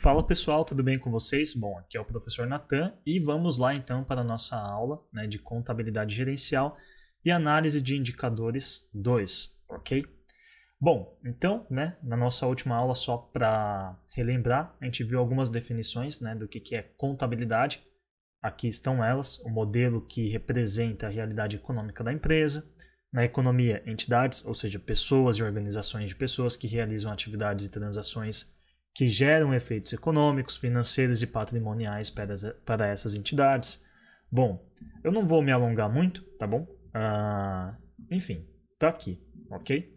Fala pessoal, tudo bem com vocês? Bom, aqui é o professor Natan e vamos lá então para a nossa aula, de contabilidade gerencial e análise de indicadores 2, ok? Bom, então, na nossa última aula, só para relembrar, a gente viu algumas definições, do que é contabilidade. Aqui estão elas, o modelo que representa a realidade econômica da empresa. Na economia, entidades, ou seja, pessoas e organizações de pessoas que realizam atividades e transações que geram efeitos econômicos, financeiros e patrimoniais para essas entidades. Bom, eu não vou me alongar muito, tá bom? Enfim, tá aqui, ok?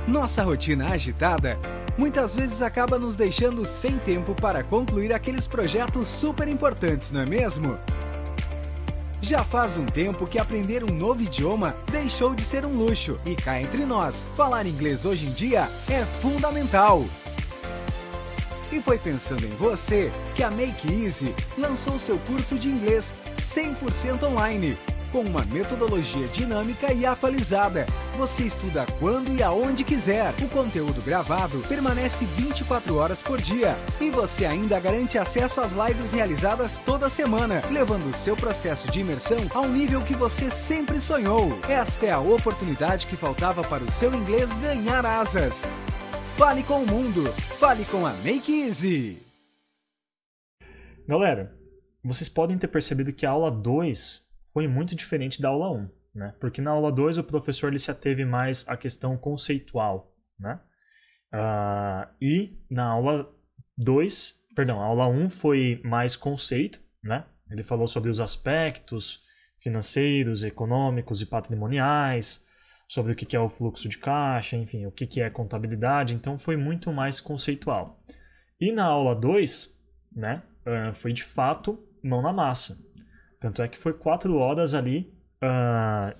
Nossa rotina agitada muitas vezes acaba nos deixando sem tempo para concluir aqueles projetos super importantes, não é mesmo? Já faz um tempo que aprender um novo idioma deixou de ser um luxo e cá entre nós, falar inglês hoje em dia é fundamental. E foi pensando em você que a Make Easy lançou seu curso de inglês 100% online, com uma metodologia dinâmica e atualizada. Você estuda quando e aonde quiser. O conteúdo gravado permanece 24 horas por dia. E você ainda garante acesso às lives realizadas toda semana, levando o seu processo de imersão ao nível que você sempre sonhou. Esta é a oportunidade que faltava para o seu inglês ganhar asas. Fale com o mundo, fale com a Make Easy. Galera, vocês podem ter percebido que a aula 2 foi muito diferente da aula 1, Porque na aula 2 o professor ele se ateve mais à questão conceitual, E na aula 2, perdão, a aula 1 foi mais conceito, Ele falou sobre os aspectos financeiros, econômicos e patrimoniais, sobre o que é o fluxo de caixa, enfim, o que é contabilidade, então foi muito mais conceitual. E na aula 2, foi de fato mão na massa. Tanto é que foi 4 horas ali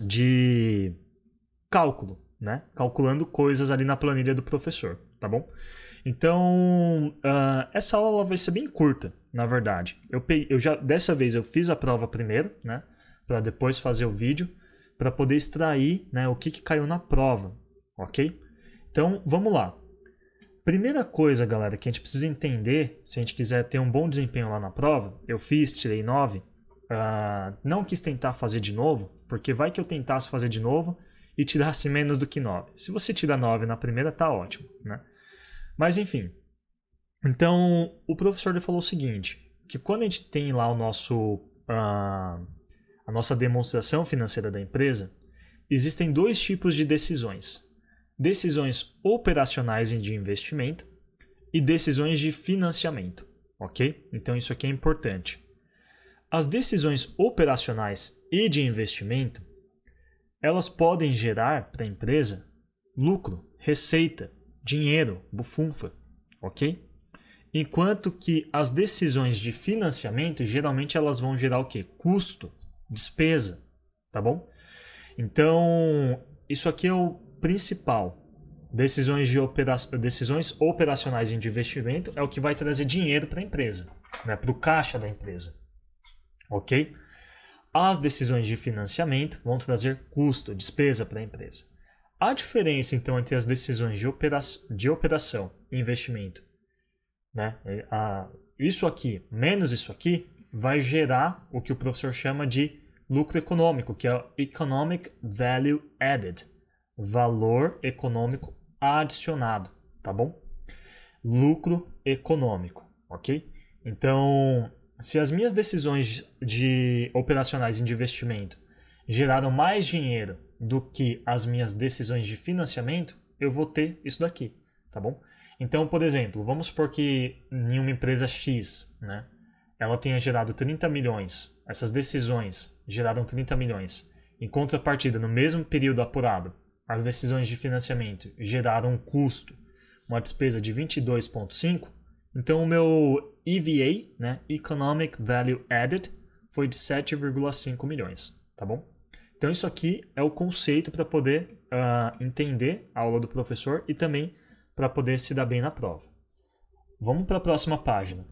de cálculo, calculando coisas ali na planilha do professor, tá bom? Então, essa aula ela vai ser bem curta, na verdade. Dessa vez eu fiz a prova primeiro, para depois fazer o vídeo, para poder extrair o que caiu na prova, ok? Então, vamos lá. Primeira coisa, galera, que a gente precisa entender, se a gente quiser ter um bom desempenho lá na prova, eu tirei 9, não quis tentar fazer de novo, porque vai que eu tentasse fazer de novo e tirasse menos do que 9. Se você tira 9 na primeira, tá ótimo, Mas, enfim. Então, o professor ele falou o seguinte, que quando a gente tem lá a nossa demonstração financeira da empresa, existem 2 tipos de decisões. Decisões operacionais e de investimento e decisões de financiamento, ok? Então isso aqui é importante. As decisões operacionais e de investimento, elas podem gerar para a empresa lucro, receita, dinheiro, bufunfa, ok? Enquanto que as decisões de financiamento, geralmente elas vão gerar o quê? Custo, despesa, tá bom? Então, isso aqui é o principal. Decisões operacionais e de investimento é o que vai trazer dinheiro para a empresa, para o caixa da empresa, ok? As decisões de financiamento vão trazer custo, despesa para a empresa. A diferença, então, entre as decisões de operação e investimento, isso aqui menos isso aqui, vai gerar o que o professor chama de lucro econômico, que é o Economic Value Added, valor econômico adicionado, tá bom? Lucro econômico, ok? Então, se as minhas decisões de operacionais de investimento geraram mais dinheiro do que as minhas decisões de financiamento, eu vou ter isso daqui, tá bom? Então, por exemplo, vamos supor que em uma empresa X, ela tenha gerado 30 milhões, essas decisões geraram 30 milhões. Em contrapartida, no mesmo período apurado, as decisões de financiamento geraram um custo, uma despesa de 22,5, então o meu EVA, Economic Value Added, foi de 7,5 milhões, tá bom? Então isso aqui é o conceito para poder entender a aula do professor e também para poder se dar bem na prova. Vamos para a próxima página.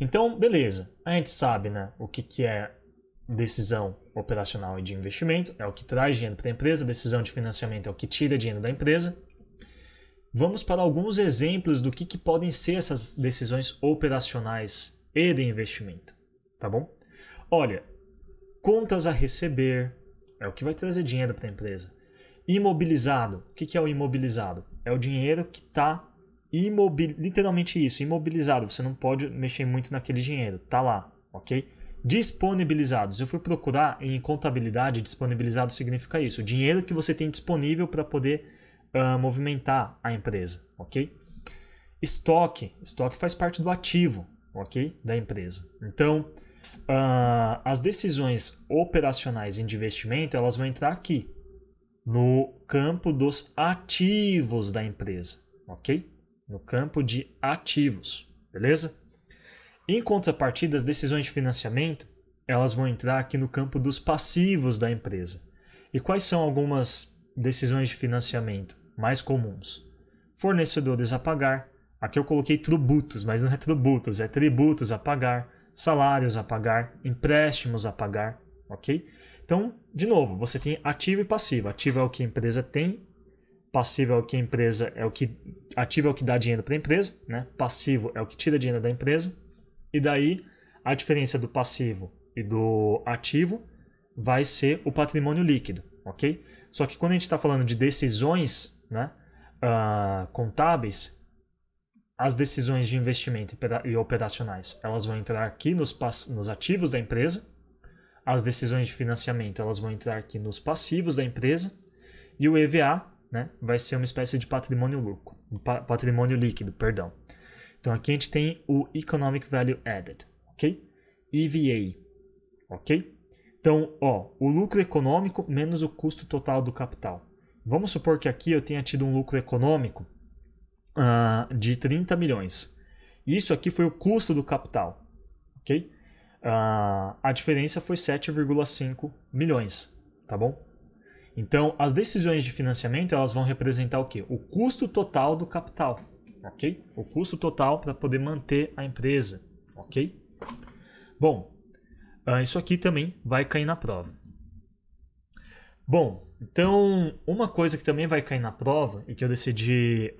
Então, beleza, a gente sabe o que é decisão operacional e de investimento, é o que traz dinheiro para a empresa, decisão de financiamento é o que tira dinheiro da empresa. vamos para alguns exemplos do que podem ser essas decisões operacionais e de investimento, tá bom? Olha, contas a receber é o que vai trazer dinheiro para a empresa. Imobilizado, o que é o imobilizado? É o dinheiro que está literalmente isso, imobilizado. Você não pode mexer muito naquele dinheiro, tá lá, ok? Disponibilizados. Eu fui procurar em contabilidade, disponibilizado significa isso, o dinheiro que você tem disponível para poder movimentar a empresa, ok? Estoque faz parte do ativo, ok? Da empresa. Então, as decisões operacionais de investimento, elas vão entrar aqui, no campo dos ativos da empresa, ok? No campo de ativos, beleza? Em contrapartida, as decisões de financiamento, elas vão entrar aqui no campo dos passivos da empresa. E quais são algumas decisões de financiamento mais comuns? Fornecedores a pagar, aqui eu coloquei tributos, mas não é tributos, é tributos a pagar, salários a pagar, empréstimos a pagar, ok? Então, de novo, você tem ativo e passivo. Ativo é o que a empresa tem, passivo é o que a empresa ativo é o que dá dinheiro para a empresa, né? Passivo é o que tira dinheiro da empresa. E daí a diferença do passivo e do ativo vai ser o patrimônio líquido, ok? Só que quando a gente está falando de decisões, né, contábeis, as decisões de investimento e operacionais, elas vão entrar aqui nos ativos da empresa. As decisões de financiamento, elas vão entrar aqui nos passivos da empresa. E o EVA, né, vai ser uma espécie de patrimônio líquido, perdão. Então aqui a gente tem o Economic Value Added, ok? EVA, ok? Então, o lucro econômico menos o custo total do capital. Vamos supor que aqui eu tenha tido um lucro econômico de 30 milhões. Isso aqui foi o custo do capital, ok? A diferença foi 7,5 milhões, tá bom? Então, as decisões de financiamento, elas vão representar o quê? O custo total do capital, ok? O custo total para poder manter a empresa, ok? Bom, isso aqui também vai cair na prova. Bom, então, uma coisa que também vai cair na prova e que eu decidi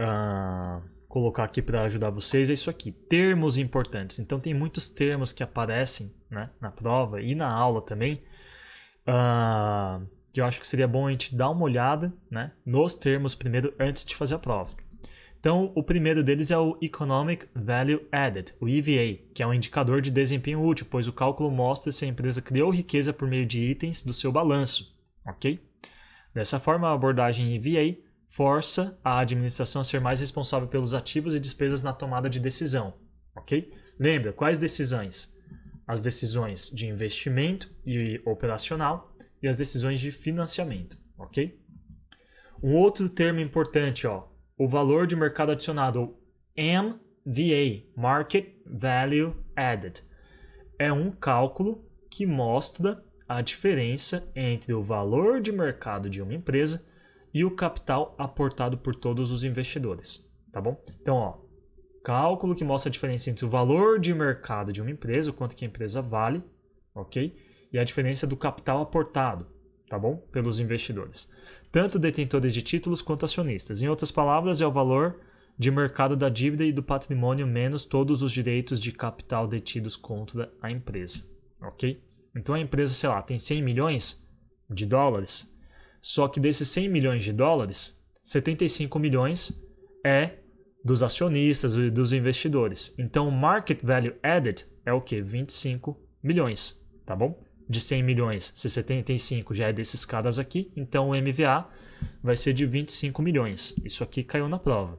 colocar aqui para ajudar vocês é isso aqui, termos importantes. Então tem muitos termos que aparecem, né, na prova e na aula também, que eu acho que seria bom a gente dar uma olhada, né, nos termos primeiro antes de fazer a prova. Então o primeiro deles é o Economic Value Added, o EVA, que é um indicador de desempenho útil, pois o cálculo mostra se a empresa criou riqueza por meio de itens do seu balanço, ok? Dessa forma, a abordagem EVA força a administração a ser mais responsável pelos ativos e despesas na tomada de decisão, ok? Lembra, quais decisões? As decisões de investimento e operacional e as decisões de financiamento, ok? Um outro termo importante, o valor de mercado adicionado, ou MVA, Market Value Added, é um cálculo que mostra a diferença entre o valor de mercado de uma empresa e o capital aportado por todos os investidores, tá bom? Então, cálculo que mostra a diferença entre o valor de mercado de uma empresa, o quanto que a empresa vale, ok? E a diferença do capital aportado, tá bom? Pelos investidores. Tanto detentores de títulos quanto acionistas. Em outras palavras, é o valor de mercado da dívida e do patrimônio menos todos os direitos de capital detidos contra a empresa, ok? Então a empresa, sei lá, tem 100 milhões de dólares, só que desses 100 milhões de dólares, 75 milhões é dos acionistas e dos investidores. Então o Market Value Added é o quê? 25 milhões, tá bom? De 100 milhões, se 75 já é desses caras aqui, então o MVA vai ser de 25 milhões. Isso aqui caiu na prova.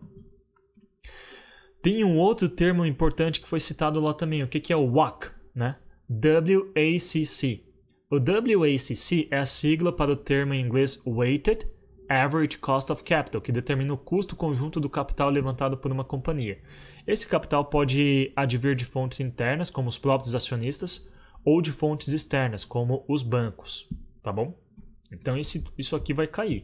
Tem um outro termo importante que foi citado lá também, o que é o WACC, né? WACC. O WACC é a sigla para o termo em inglês Weighted Average Cost of Capital, que determina o custo conjunto do capital levantado por uma companhia. Esse capital pode advir de fontes internas, como os próprios acionistas, ou de fontes externas, como os bancos, tá bom? Então isso aqui vai cair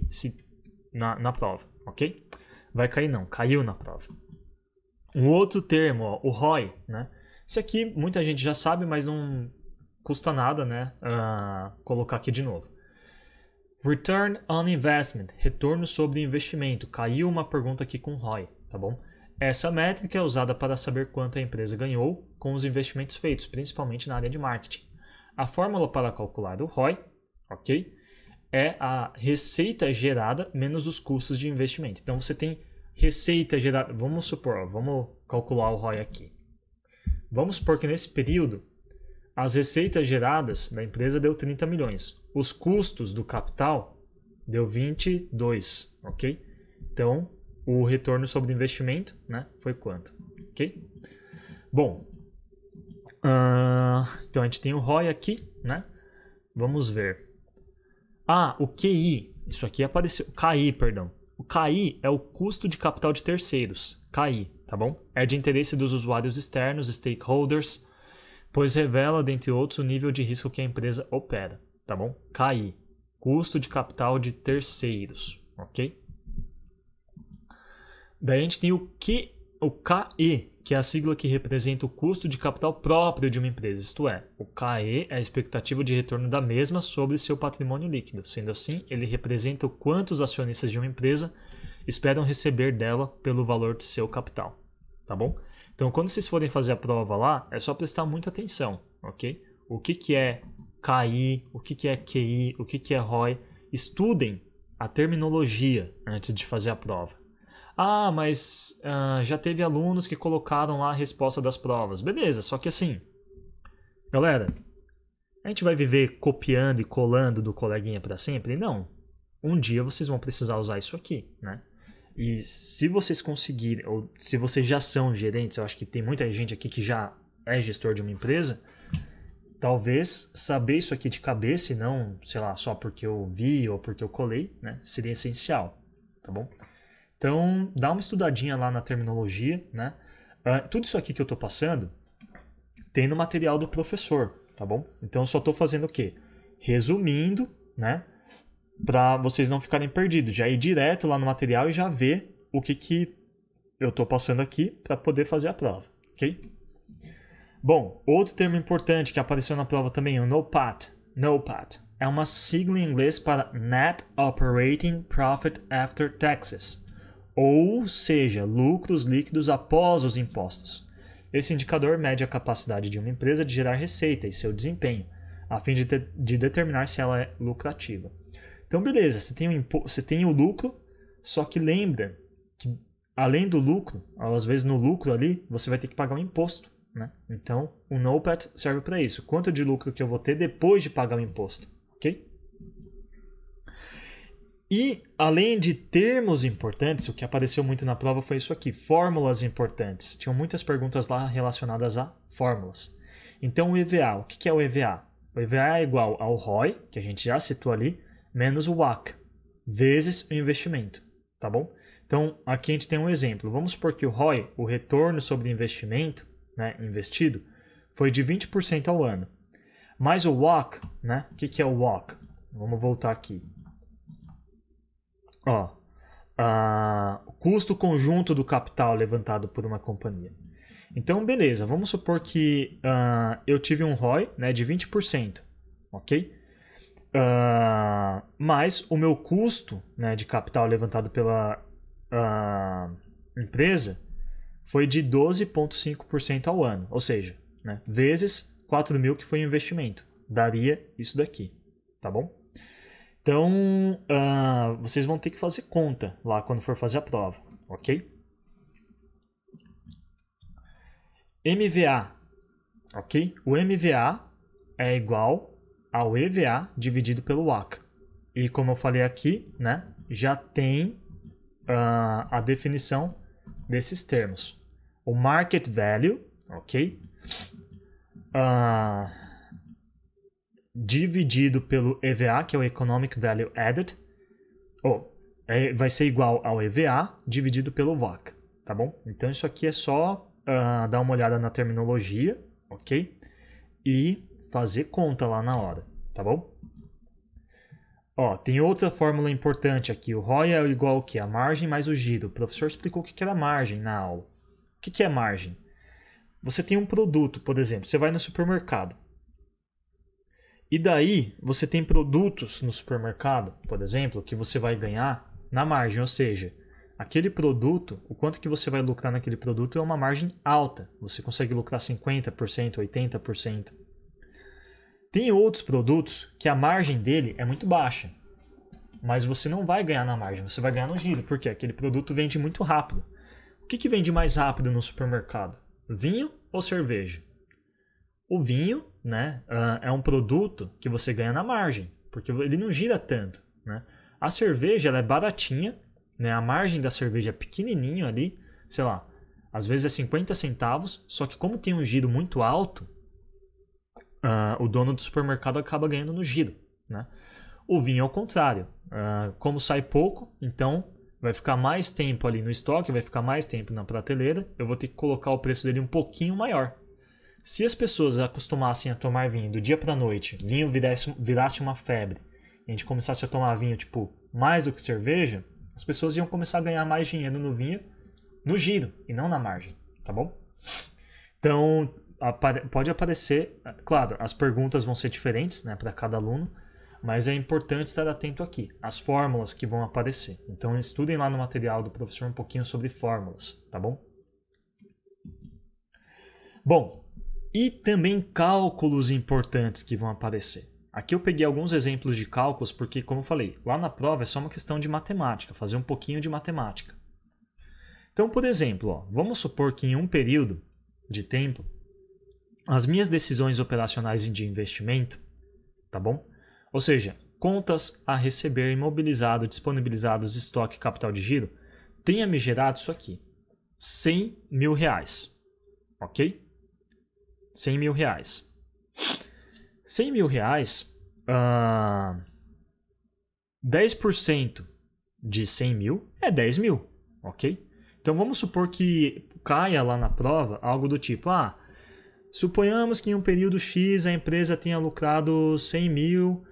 na prova, ok? Vai cair não, caiu na prova. Um outro termo, o ROI, né? Esse aqui muita gente já sabe, mas não custa nada, né, colocar aqui de novo. Return on Investment, retorno sobre investimento. Caiu uma pergunta aqui com ROI, tá bom? Essa métrica é usada para saber quanto a empresa ganhou com os investimentos feitos, principalmente na área de marketing. A fórmula para calcular o ROI, ok? É a receita gerada menos os custos de investimento. Então você tem receita gerada, vamos supor, vamos calcular o ROI aqui. Vamos supor que nesse período as receitas geradas da empresa deu 30 milhões. Os custos do capital deu 22, ok? Então, o retorno sobre investimento, né, foi quanto? Ok? Bom, então a gente tem o ROI aqui, né? Vamos ver. O QI. Isso aqui apareceu. KI, perdão. O KI é o custo de capital de terceiros. KI, tá bom? É de interesse dos usuários externos, stakeholders, pois revela, dentre outros, o nível de risco que a empresa opera, tá bom? KI, custo de capital de terceiros, ok? Daí a gente tem o KI, que é a sigla que representa o custo de capital próprio de uma empresa, isto é, o KE é a expectativa de retorno da mesma sobre seu patrimônio líquido. Sendo assim, ele representa o quanto os acionistas de uma empresa esperam receber dela pelo valor de seu capital, tá bom? Então, quando vocês forem fazer a prova lá, é só prestar muita atenção, ok? O que é KI, o que é QI, o que é ROI. Estudem a terminologia antes de fazer a prova. Mas já teve alunos que colocaram lá a resposta das provas. Beleza, só que assim, galera, a gente vai viver copiando e colando do coleguinha para sempre? Não. Um dia vocês vão precisar usar isso aqui, né? E se vocês conseguirem, ou se vocês já são gerentes, eu acho que tem muita gente aqui que já é gestor de uma empresa, talvez saber isso aqui de cabeça e não, sei lá, só porque eu vi ou porque eu colei, né? Seria essencial, tá bom? Então, dá uma estudadinha lá na terminologia, né? Tudo isso aqui que eu tô passando tem no material do professor, tá bom? Então, eu só tô fazendo o quê? Resumindo, né? Para vocês não ficarem perdidos. Já ir direto lá no material e já ver o que eu tô passando aqui para poder fazer a prova, ok? Bom, outro termo importante que apareceu na prova também é o NOPAT. NOPAT é uma sigla em inglês para Net Operating Profit After Taxes, ou seja, lucros líquidos após os impostos. Esse indicador mede a capacidade de uma empresa de gerar receita e seu desempenho, a fim de determinar se ela é lucrativa. Então, beleza, você tem o lucro, só que lembra que, além do lucro, às vezes no lucro ali, você vai ter que pagar um imposto, né? Então, o NOPAT serve para isso. Quanto de lucro que eu vou ter depois de pagar o imposto, ok? E, além de termos importantes, o que apareceu muito na prova foi isso aqui, fórmulas importantes. Tinham muitas perguntas lá relacionadas a fórmulas. Então, o EVA, o que é o EVA? O EVA é igual ao ROI, que a gente já citou ali, menos o WACC, vezes o investimento, tá bom? Então, aqui a gente tem um exemplo. Vamos supor que o ROI, o retorno sobre investimento, né, investido, foi de 20% ao ano. Mas o WACC, né? O que é o WACC? Vamos voltar aqui. O custo conjunto do capital levantado por uma companhia. Então, beleza, vamos supor que eu tive um ROI, né, de 20%, ok? Mas o meu custo, né, de capital levantado pela empresa foi de 12,5% ao ano, ou seja, né, vezes 4 mil que foi o investimento, daria isso daqui, tá bom? Então, vocês vão ter que fazer conta lá quando for fazer a prova, ok? MVA, ok? O MVA é igual ao EVA dividido pelo WACC. E como eu falei aqui, né, já tem a definição desses termos. O Market Value, ok? Dividido pelo EVA, que é o Economic Value Added, vai ser igual ao EVA dividido pelo WACC, tá bom? Então isso aqui é só dar uma olhada na terminologia, ok? E fazer conta lá na hora, tá bom? Tem outra fórmula importante aqui. O ROI é igual ao que? A margem mais o giro. O professor explicou o que era margem na aula. O que é margem? Você tem um produto, por exemplo, você vai no supermercado. E daí você tem produtos no supermercado, por exemplo, que você vai ganhar na margem, ou seja, aquele produto, o quanto que você vai lucrar naquele produto é uma margem alta. Você consegue lucrar 50%, 80%. Tem outros produtos que a margem dele é muito baixa, mas você não vai ganhar na margem, você vai ganhar no giro, porque aquele produto vende muito rápido. O que vende mais rápido no supermercado? Vinho ou cerveja? O vinho, né, é um produto que você ganha na margem, porque ele não gira tanto, né? A cerveja ela é baratinha, né? A margem da cerveja é pequenininho ali, sei lá, às vezes é 50 centavos, só que como tem um giro muito alto, o dono do supermercado acaba ganhando no giro, né? O vinho é o contrário, como sai pouco, então vai ficar mais tempo ali no estoque, vai ficar mais tempo na prateleira, eu vou ter que colocar o preço dele um pouquinho maior. Se as pessoas acostumassem a tomar vinho do dia para a noite, vinho virasse uma febre, e a gente começasse a tomar vinho tipo mais do que cerveja, as pessoas iam começar a ganhar mais dinheiro no vinho, no giro, e não na margem, tá bom? Então, pode aparecer, claro, as perguntas vão ser diferentes, né, para cada aluno, mas é importante estar atento aqui, as fórmulas que vão aparecer. Então, estudem lá no material do professor um pouquinho sobre fórmulas, tá bom? Bom, e também cálculos importantes que vão aparecer. Aqui eu peguei alguns exemplos de cálculos porque, como eu falei, lá na prova é só uma questão de matemática, fazer um pouquinho de matemática. Então, por exemplo, vamos supor que em um período de tempo, as minhas decisões operacionais de investimento, tá bom? Ou seja, contas a receber, imobilizado, disponibilizados, estoque, capital de giro, tenha me gerado isso aqui, R$100.000, ok? R$100.000. R$100.000, 10% de 100 mil é 10 mil, ok? Então vamos supor que caia lá na prova algo do tipo, suponhamos que em um período X a empresa tenha lucrado 100 mil,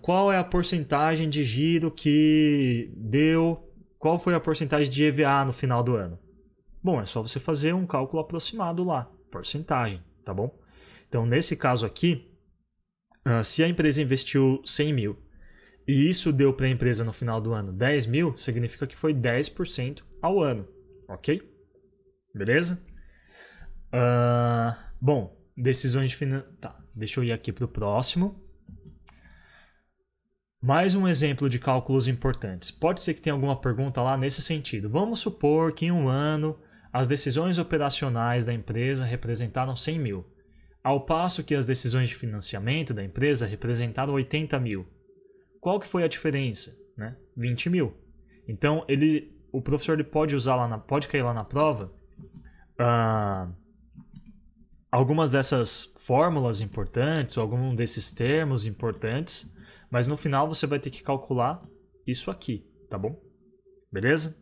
qual é a porcentagem de giro que deu, qual foi a porcentagem de EVA no final do ano? Bom, é só você fazer um cálculo aproximado lá, porcentagem, tá bom? Então, nesse caso aqui, se a empresa investiu 100 mil e isso deu para a empresa no final do ano 10 mil, significa que foi 10% ao ano, ok? Beleza? Bom, decisões de finanças... Tá, deixa eu ir aqui para o próximo. Mais um exemplo de cálculos importantes. Pode ser que tenha alguma pergunta lá nesse sentido. Vamos supor que em um ano as decisões operacionais da empresa representaram 100 mil, ao passo que as decisões de financiamento da empresa representaram 80 mil. Qual que foi a diferença? Né? 20 mil. Então, o professor ele pode cair lá na prova algumas dessas fórmulas importantes, ou algum desses termos importantes, mas no final você vai ter que calcular isso aqui, tá bom? Beleza?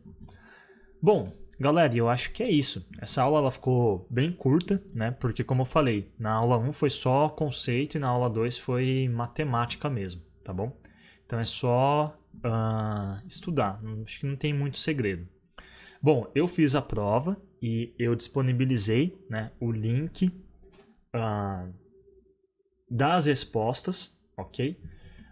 Bom, galera, eu acho que é isso. Essa aula ela ficou bem curta, né? Porque como eu falei, na aula 1 foi só conceito e na aula 2 foi matemática mesmo, tá bom? Então é só estudar, acho que não tem muito segredo. Bom, eu fiz a prova e eu disponibilizei, né, o link das respostas, ok?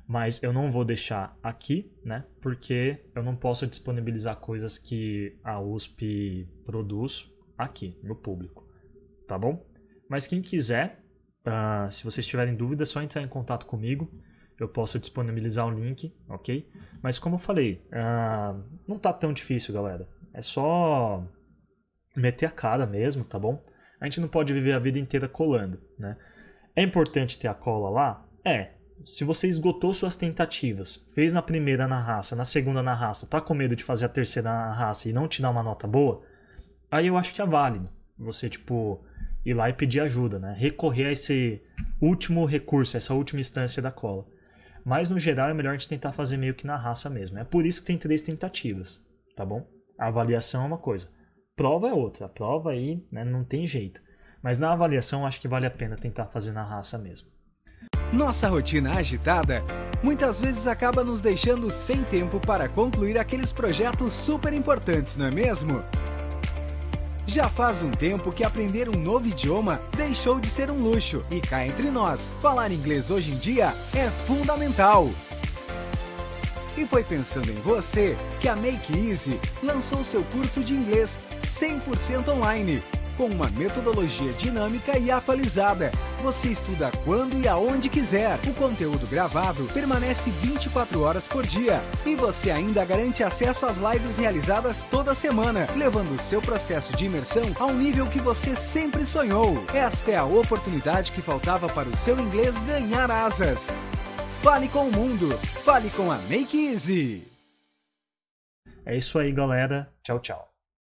Mas eu não vou deixar aqui, né? Porque eu não posso disponibilizar coisas que a USP produz aqui no público, tá bom? Mas quem quiser, se vocês tiverem dúvida, é só entrar em contato comigo. Eu posso disponibilizar o link, ok? Mas como eu falei, não tá tão difícil, galera. É só meter a cara mesmo, tá bom? A gente não pode viver a vida inteira colando, né? É importante ter a cola lá? Se você esgotou suas tentativas, fez na primeira na raça, na segunda na raça, tá com medo de fazer a terceira na raça e não te dar uma nota boa, aí eu acho que é válido você, ir lá e pedir ajuda, né? Recorrer a esse último recurso, essa última instância da cola. Mas, no geral, é melhor a gente tentar fazer meio que na raça mesmo. É por isso que tem 3 tentativas, tá bom? A avaliação é uma coisa. Prova é outra. A prova aí, né, não tem jeito. Mas na avaliação, acho que vale a pena tentar fazer na raça mesmo. Nossa rotina agitada muitas vezes acaba nos deixando sem tempo para concluir aqueles projetos super importantes, não é mesmo? Já faz um tempo que aprender um novo idioma deixou de ser um luxo. E cá entre nós, falar inglês hoje em dia é fundamental. E foi pensando em você que a Make Easy lançou seu curso de inglês 100% online, com uma metodologia dinâmica e atualizada. Você estuda quando e aonde quiser. O conteúdo gravado permanece 24 horas por dia. E você ainda garante acesso às lives realizadas toda semana, levando o seu processo de imersão ao nível que você sempre sonhou. Esta é a oportunidade que faltava para o seu inglês ganhar asas. Fale com o mundo. Fale com a Make Easy. É isso aí, galera. Tchau, tchau.